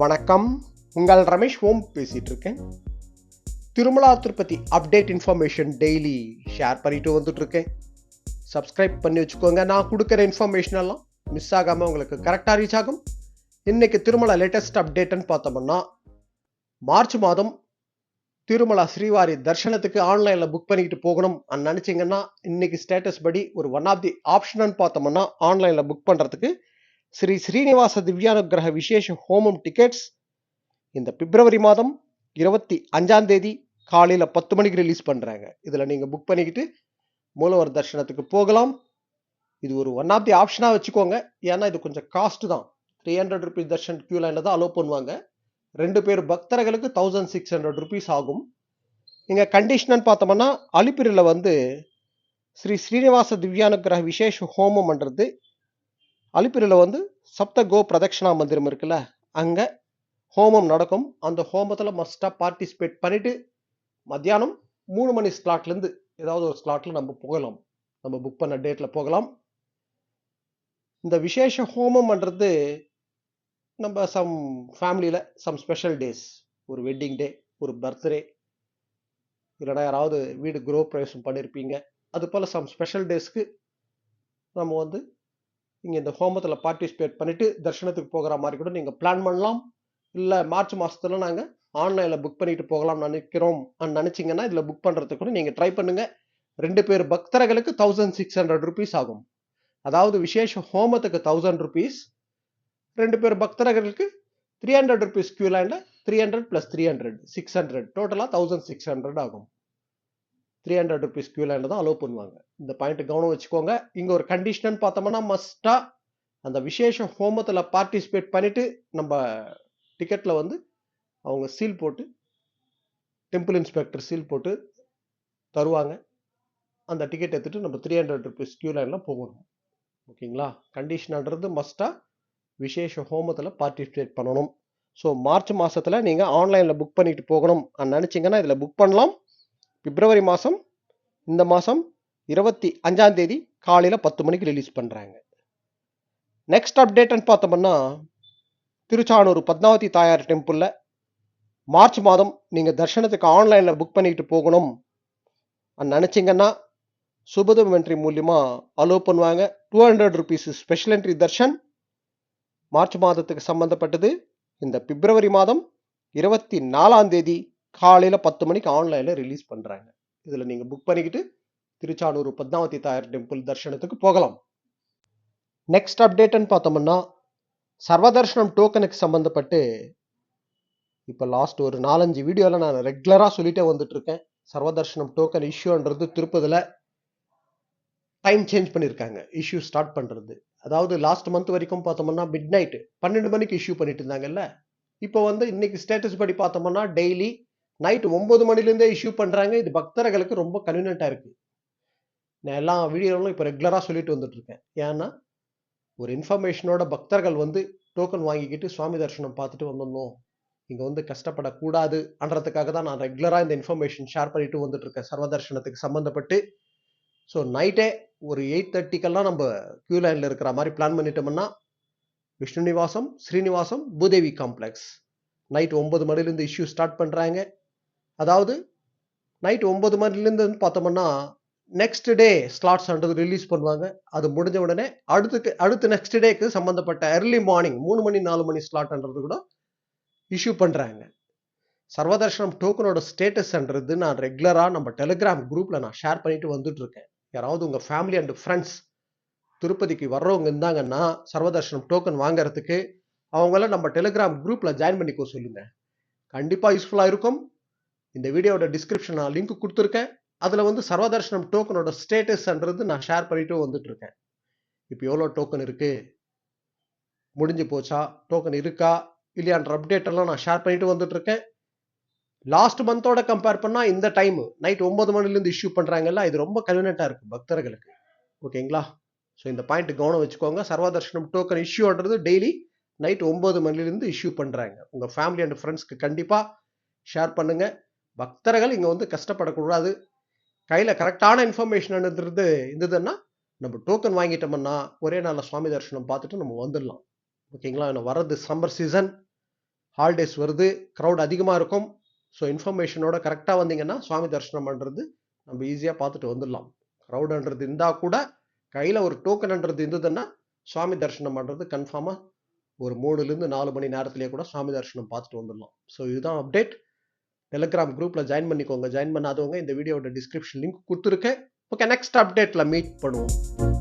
வணக்கம். உங்கள் ரமேஷ் ஓம் பேசிட்டு இருக்கேன். Tirumala Tirupati update information daily share பண்ணிட்டு வந்துட்டு இருக்கேன். சப்ஸ்கிரைப் பண்ணி வச்சுக்கோங்க. நான் கொடுக்குற இன்ஃபர்மேஷன் எல்லாம் மிஸ் ஆகாமல் உங்களுக்கு கரெக்டாக ரீச் ஆகும். இன்னைக்கு திருமலா லேட்டஸ்ட் அப்டேட்னு பார்த்தோம்னா, மார்ச் மாதம் திருமலா ஸ்ரீவாரி தர்ஷனத்துக்கு ஆன்லைனில் புக் பண்ணிக்கிட்டு போகணும் நினச்சிங்கன்னா, இன்னைக்கு ஸ்டேட்டஸ் படி ஒரு ஒன் ஆஃப் தி ஆப்ஷன் பார்த்தோம்னா ஆன்லைனில் புக் பண்ணுறதுக்கு ஸ்ரீ ஸ்ரீனிவாச திவ்யானுகிரக விசேஷ ஹோமம் டிக்கெட்ஸ் இந்த பிப்ரவரி மாதம் 25ஆம் தேதி காலையில் 10 மணிக்கு ரிலீஸ் பண்ணுறாங்க. இதில் நீங்கள் புக் பண்ணிக்கிட்டு மூலவர் தர்ஷனத்துக்கு போகலாம். இது ஒரு ஒன் ஆஃப் தி ஆப்ஷனாக வச்சுக்கோங்க. ஏன்னா இது கொஞ்சம் காஸ்ட் தான். 300 ருபீஸ் தர்ஷன் கியூ லைனில் தான் அலோவ் பண்ணுவாங்க. 2 பேர் பக்தர்களுக்கு 1600 ருபீஸ் ஆகும். இங்கே கண்டிஷன் பார்த்தோம்னா, அலிப்பிரியில் ஸ்ரீ ஸ்ரீனிவாச திவ்யானுகிரக விசேஷ ஹோமம் பண்ணுறது அலிப்பிரியில் சப்த கோ பிரதக்ஷனா மந்திரம் இருக்குல்ல, அங்கே ஹோமம் நடக்கும். அந்த ஹோமத்தில் மஸ்டாக பார்ட்டிசிபேட் பண்ணிவிட்டு மத்தியானம் 3 மணி ஸ்லாட்லேருந்து ஏதாவது ஒரு ஸ்லாட்டில் நம்ம போகலாம். நம்ம புக் பண்ண டேட்டில் போகலாம். இந்த விசேஷ ஹோமம் பண்ணுறது நம்ம சம் ஃபேமிலியில் சம் ஸ்பெஷல் டேஸ், ஒரு வெட்டிங் டே, ஒரு பர்த்டே, இல்லைனா யாராவது வீடு குரோ பிரவேசம் பண்ணியிருப்பீங்க, அது போல் சம் ஸ்பெஷல் டேஸ்க்கு நம்ம இங்கே இந்த ஹோமத்தில் பார்ட்டிசிபேட் பண்ணிவிட்டு தர்ஷனத்துக்கு போகிற மாதிரி கூட நீங்கள் பிளான் பண்ணலாம். இல்லை மார்ச் மாதத்துல நாங்கள் ஆன்லைனில் புக் பண்ணிட்டு போகலாம்னு நினைக்கிறோம் நினச்சிங்கன்னா இதில் புக் பண்ணுறதுக்கு கூட நீங்கள் ட்ரை பண்ணுங்கள். 2 பேர் பக்தர்களுக்கு 1600 ருபீஸ் ஆகும். அதாவது விசேஷ ஹோமத்துக்கு 1000 ருபீஸ், 2 பேர் பக்தர்களுக்கு 300 ருபீஸ் கியூ லைனில் 300 + 300 600, டோட்டலாக 1600 ஆகும். 300 ருபீஸ் கியூ லைனில் தான் அலோவ் பண்ணுவாங்க. இந்த பாயிண்ட் கவனம் வச்சுக்கோங்க. இங்கே ஒரு கண்டிஷன் பார்த்தோம்னா, மஸ்டாக அந்த விசேஷ ஹோமத்தில் பார்ட்டிசிபேட் பண்ணிவிட்டு நம்ம டிக்கெட்டில் அவங்க சீல் போட்டு, டெம்பிள் இன்ஸ்பெக்டர் சீல் போட்டு தருவாங்க. அந்த டிக்கெட் எடுத்துகிட்டு நம்ம 300 ருபீஸ் கியூ லைனில் போகணும். ஓகேங்களா? கண்டிஷன்ன்றது மஸ்டாக விசேஷ ஹோமத்தில் பார்ட்டிசிபேட் பண்ணணும். ஸோ மார்ச் மாதத்தில் நீங்கள் ஆன்லைனில் புக் பண்ணிட்டு போகணும் நினச்சிங்கன்னா இதில் புக் பண்ணலாம். பிப்ரவரி மாதம், இந்த மாதம் 25ஆம் தேதி காலையில் 10 மணிக்கு ரிலீஸ் பண்ணுறாங்க. நெக்ஸ்ட் அப்டேட்னு பார்த்தோம்னா, திருச்சானூர் பத்மாவதி தாயார் டெம்பிளில் மார்ச் மாதம் நீங்கள் தர்ஷனத்துக்கு ஆன்லைனில் புக் பண்ணிட்டு போகணும் நினச்சிங்கன்னா சுபதம் என்ட்ரி மூலியமாக அலோவ் பண்ணுவாங்க. 200 rupees special entry Darshan March மாதத்துக்கு சம்மந்தப்பட்டது. இந்த பிப்ரவரி மாதம் 24ஆம் தேதி காலையில் 10 மணிக்கு ஆன்லைனில் ரிலீஸ் பண்ணுறாங்க. இதில் நீங்கள் புக் பண்ணிக்கிட்டு திருச்சானூர் பத்மாவதி தாயார் டெம்பிள் தர்ஷனத்துக்கு போகலாம். நெக்ஸ்ட் அப்டேட்னு பார்த்தோம்னா, சர்வதர்ஷனம் டோக்கனுக்கு சம்மந்தப்பட்டு இப்போ லாஸ்ட் ஒரு 4-5 வீடியோவில் நான் ரெகுலராக சொல்லிட்டே வந்துட்டு இருக்கேன். சர்வதர்ஷனம் டோக்கன் இஷ்யூன்றது திருப்பதியில் டைம் சேஞ்ச் பண்ணியிருக்காங்க. இஷ்யூ ஸ்டார்ட் பண்ணுறது, அதாவது லாஸ்ட் மந்த் வரைக்கும் பார்த்தோம்னா மிட் நைட்டு 12 மணிக்கு இஷ்யூ பண்ணிட்டு இருந்தாங்கல்ல. இப்போ இன்னைக்கு ஸ்டேட்டஸ் படி பார்த்தோம்னா டெய்லி நைட்டு 9 மணிலேருந்தே இஷ்யூ பண்ணுறாங்க. இது பக்தர்களுக்கு ரொம்ப கன்வீனியண்ட்டாக இருக்குது. நான் எல்லா வீடியோவிலும் இப்போ ரெகுலராக சொல்லிட்டு வந்துட்டு இருக்கேன். ஏன்னா ஒரு இன்ஃபர்மேஷனோட பக்தர்கள் டோக்கன் வாங்கிக்கிட்டு சுவாமி தரிசனம் பார்த்துட்டு வந்துடணும், இங்கே கஷ்டப்படக்கூடாதுன்றதுக்காக தான் நான் ரெகுலராக இந்த இன்ஃபர்மேஷன் ஷேர் பண்ணிட்டு வந்துட்டு இருக்கேன் சர்வதர்ஷனத்துக்கு சம்மந்தப்பட்டு. ஸோ நைட்டே ஒரு 8:30க்கெல்லாம் நம்ம கியூ லைனில் இருக்கிற மாதிரி பிளான் பண்ணிட்டோம்னா, விஷ்ணு நிவாசம், ஸ்ரீனிவாசம், பூதேவி காம்ப்ளெக்ஸ் நைட் 9 மணிலேருந்து இஷ்யூ ஸ்டார்ட் பண்ணுறாங்க. அதாவது நைட் 9 மணிலேருந்து பார்த்தோம்னா நெக்ஸ்ட் டே ஸ்லாட்ஸ்ன்றது ரிலீஸ் பண்ணுவாங்க. அது முடிஞ்ச உடனே அடுத்து நெக்ஸ்ட் டேக்கு சம்மந்தப்பட்ட early மார்னிங் 3 மணி 4 மணி ஸ்லாட்ன்றது கூட இஷ்யூ பண்ணுறாங்க. சர்வதர்ஷனம் டோக்கனோட ஸ்டேட்டஸ்ன்றது நான் ரெகுலராக நம்ம டெலிகிராம் குரூப்பில் நான் ஷேர் பண்ணிட்டு வந்துட்டு இருக்கேன். யாராவது உங்கள் ஃபேமிலி அண்ட் ஃப்ரெண்ட்ஸ் திருப்பதிக்கு வர்றவங்க இருந்தாங்கன்னா சர்வதர்ஷனம் டோக்கன் வாங்குறதுக்கு அவங்கள நம்ம டெலிகிராம் குரூப்பில் ஜாயின் பண்ணிக்கோ சொல்லுங்கள். கண்டிப்பாக யூஸ்ஃபுல்லாக இருக்கும். இந்த வீடியோட டிஸ்கிரிப்ஷன் நான் லிங்க் கொடுத்துருக்கேன். அதில் சர்வதர்ஷனம் டோக்கனோட ஸ்டேட்டஸ்ன்றது நான் ஷேர் பண்ணிட்டு வந்துட்டு இருக்கேன். இப்போ எவ்வளோ டோக்கன் இருக்குது, முடிஞ்சு போச்சா, டோக்கன் இருக்கா இல்லையான்ற அப்டேட் எல்லாம் நான் ஷேர் பண்ணிட்டு வந்துட்டு இருக்கேன். லாஸ்ட் மந்தோட கம்பேர் பண்ணால் இந்த டைம் நைட் 9 மணிலேருந்து இஷ்யூ பண்ணுறாங்கல்ல, இது ரொம்ப கன்வீனியண்ட்டாக இருக்குது பக்தர்களுக்கு. ஓகேங்களா? ஸோ இந்த பாயிண்ட் கவனம் வச்சுக்கோங்க. சர்வதர்ஷனம் டோக்கன் இஷ்யூன்றது டெய்லி நைட் 9 மணிலேருந்து இஷ்யூ பண்ணுறாங்க. உங்கள் ஃபேமிலி அண்ட் ஃப்ரெண்ட்ஸ்க்கு கண்டிப்பாக ஷேர் பண்ணுங்கள். பக்தர்கள் இங்கே கஷ்டப்படக்கூடாது. கையில் கரெக்டான இன்ஃபர்மேஷன் இருந்ததுன்னா நம்ம டோக்கன் வாங்கிட்டோம்னா ஒரே நாளில் சுவாமி தரிசனம் பார்த்துட்டு நம்ம வந்துடலாம். ஓகேங்களா? வர்றது சம்மர் சீசன். ஹாலிடேஸ் வருது, க்ரௌட் அதிகமாக இருக்கும். ஸோ இன்ஃபர்மேஷனோட கரெக்டாக வந்தீங்கன்னா சுவாமி தரிசனம் பண்ணுறது நம்ம ஈஸியாக பார்த்துட்டு வந்துடலாம். க்ரௌடுன்றது இருந்தால் கூட கையில் ஒரு டோக்கன்ன்றது இருந்ததுன்னா சுவாமி தரிசனம் பண்ணுறது கன்ஃபார்மாக ஒரு 3லேருந்து 4 மணி நேரத்திலேயே கூட சுவாமி தரிசனம் பார்த்துட்டு வந்துடலாம். ஸோ இதுதான் அப்டேட். டெலிகிராம் குரூப்பில் ஜாயின் பண்ணிக்கோங்க. ஜாயின் பண்ணாதவங்க இந்த வீடியோட டிஸ்கிரிப்ஷன் லிங்க் கொடுத்துருக்கேன். ஓகே, நெக்ஸ்ட் அப்டேட்டில் மீட் பண்ணுவோம்.